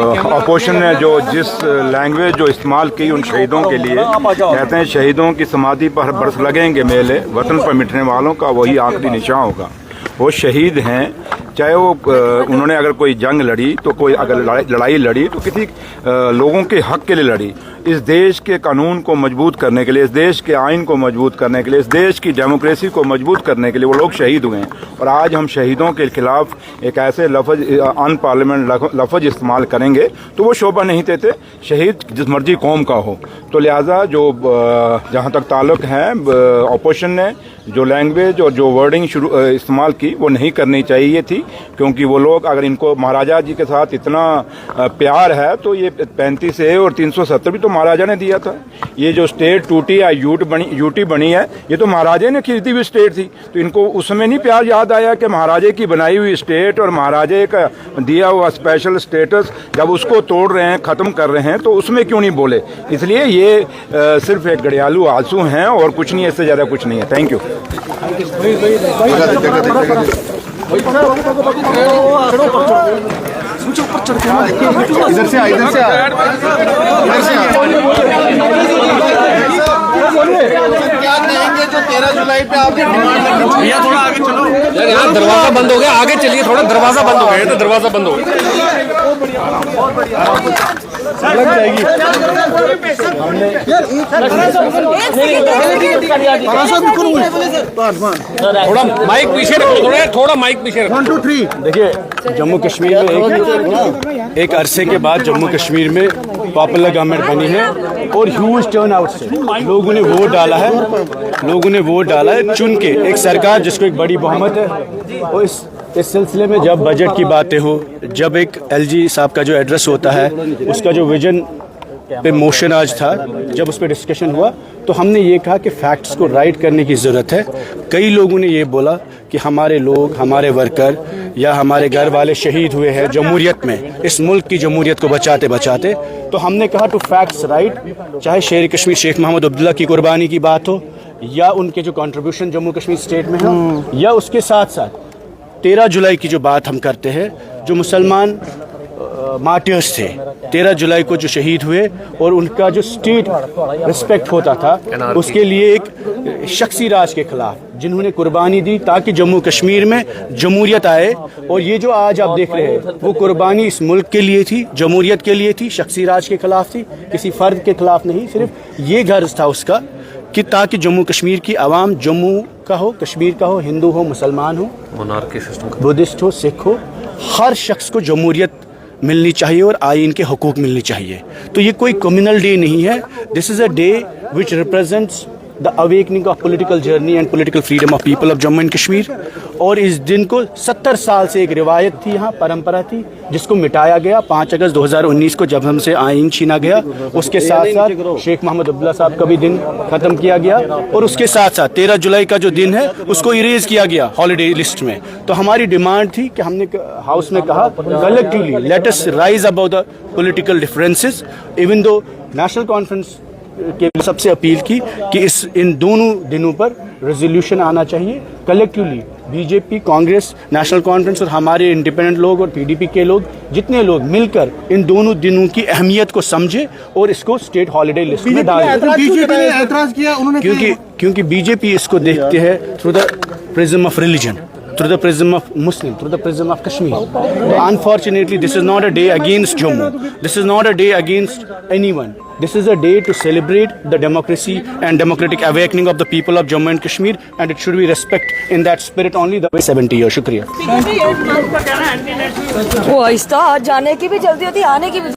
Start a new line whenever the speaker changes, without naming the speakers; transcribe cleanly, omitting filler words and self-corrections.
Opposition ने जो जिस लैंग्वेज जो इस्तेमाल की उन शहीदों के लिए, कहते हैं शहीदों की समाधि पर बरस लगेंगे मेले, वतन पर मिटने वालों का वही आखिरी निशान होगा। वो शहीद हैं, चाहे वो उन्होंने अगर कोई जंग लड़ी तो कोई अगर लड़ाई लड़ी तो किसी लोगों के हक के लिए लड़ी। इस देश के कानून को मजबूत करने के लिए, इस देश के आइन को मजबूत करने के लिए, इस देश की डेमोक्रेसी को मजबूत करने के लिए वो लोग शहीद हुए हैं। और आज हम शहीदों के खिलाफ एक ऐसे लफ्ज़ अनपार्लियामेंट लफ्ज़ इस्तेमाल करेंगे तो वो शोभा नहीं देते। शहीद जिस मर्जी कौम का हो, तो लिहाजा जो जहाँ तक ताल्लुक़ है अपोजिशन ने जो लैंग्वेज और जो वर्डिंग इस्तेमाल की वो नहीं करनी चाहिए थी, क्योंकि वो लोग अगर इनको महाराजा जी के साथ इतना प्यार है तो ये 35A और 370 भी तो महाराजा ने दिया था। ये जो स्टेट टूटी है यूटी बनी है, ये तो महाराजे ने खरीदी हुई स्टेट थी। तो इनको उसमें नहीं प्यार याद आया कि महाराजे की बनाई हुई स्टेट और महाराजे का दिया हुआ स्पेशल स्टेटस जब उसको तोड़ रहे हैं, ख़त्म कर रहे हैं, तो उसमें क्यों नहीं बोले। इसलिए ये सिर्फ एक घड़ियालू आंसू हैं और कुछ नहीं, इससे ज़्यादा कुछ नहीं है। Thank you.
इधर से क्या कहेंगे जो 13 जुलाई पे आपने डिमांड रखी? भैया थोड़ा आगे चलो यार, यहाँ दरवाजा बंद हो गया, आगे चलिए थोड़ा, दरवाजा बंद हो गया, तो दरवाजा बंद हो गया, लग जाएगी। थोड़ा माइक पीछे रखो, थोड़ा माइक पीछे रखो। 1 2 3। देखिए, जम्मू कश्मीर में एक अरसे के बाद जम्मू कश्मीर में पॉपुलर गवर्नमेंट बनी है और ह्यूज टर्न आउट से लोगों ने वोट डाला है चुन के एक सरकार जिसको एक बड़ी बहुमत है। और इस सिलसिले में जब बजट की बातें हो, जब एक LG साहब का जो एड्रेस होता है, उसका जो विजन पे मोशन आज था, जब उस पर डिस्कशन हुआ तो हमने ये कहा कि फैक्ट्स को राइट करने की ज़रूरत है। कई लोगों ने ये बोला कि हमारे लोग, हमारे वर्कर या हमारे घर वाले शहीद हुए हैं जमहूरियत में, इस मुल्क की जमहूरियत को बचाते बचाते। तो हमने कहा टू फैक्ट्स राइट, चाहे शेर कश्मीर शेख मोहम्मद अब्दुल्ला की कुर्बानी की बात हो या उनके जो कंट्रीब्यूशन जम्मू कश्मीर स्टेट में हो, या उसके साथ साथ 13 जुलाई की जो बात हम करते हैं, जो मुसलमान मार्टियर्स थे 13 जुलाई को जो शहीद हुए और उनका जो स्टेट रिस्पेक्ट होता था, उसके लिए एक शख्सी राज के खिलाफ जिन्होंने कुर्बानी दी ताकि जम्मू कश्मीर में जमहूरियत आए। और ये जो आज आप देख रहे हैं वो कुर्बानी इस मुल्क के लिए थी, जमहूरियत के लिए थी, शख्सी राज के खिलाफ थी, किसी फ़र्द के खिलाफ नहीं। सिर्फ ये गर्ज था उसका कि ताकि जम्मू कश्मीर की आवाम, जम्मू का हो, कश्मीर का हो, हिंदू हो, मुसलमान हो, बुद्धिस्ट हो, सिख हो, हर शख्स को जमहूरियत मिलनी चाहिए और आइन के हुकूक मिलनी चाहिए। तो ये कोई कम्युनल डे नहीं है, this is a day which represents the awakening of political journey and political freedom of people of Jammu and Kashmir. और इस दिन को 70 साल से एक रिवायत थी, यहाँ परंपरा थी, जिसको मिटाया गया 5 अगस्त 2019 को जब हमसे आइन छीना गया। उसके साथ साथ शेख मोहम्मद अब्दुल्ला साहब का भी दिन ख़त्म किया गया और उसके साथ साथ 13 जुलाई का जो दिन है उसको इरेज किया गया हॉलीडे लिस्ट में। तो हमारी डिमांड थी कि हमने हाउस में कहा collectively let us rise about the political differences, even though national conference के सबसे अपील की कि इन दोनों दिनों पर रेजोल्यूशन आना चाहिए collectively. BJP, Congress, national conference और हमारे इंडिपेंडेंट लोग और PDP के लोग, जितने लोग मिलकर इन दोनों दिनों की अहमियत को समझे और इसको स्टेट हॉलीडे लिस्ट में डालें।
बीजेपी ने एतराज किया, उन्होंने
क्योंकि बीजेपी इसको देखते हैं through the prism of religion, through the prism of Muslim, through the prism of Kashmir. Unfortunately, this is not a day against Jammu. This is not a day against anyone. This is a day to celebrate the democracy and democratic awakening of the people of Jammu and Kashmir, and it should be respect in that spirit only. The 70 years. शुक्रिया।
वो आहिस्ता जाने की भी जल्दी होती, आने की भी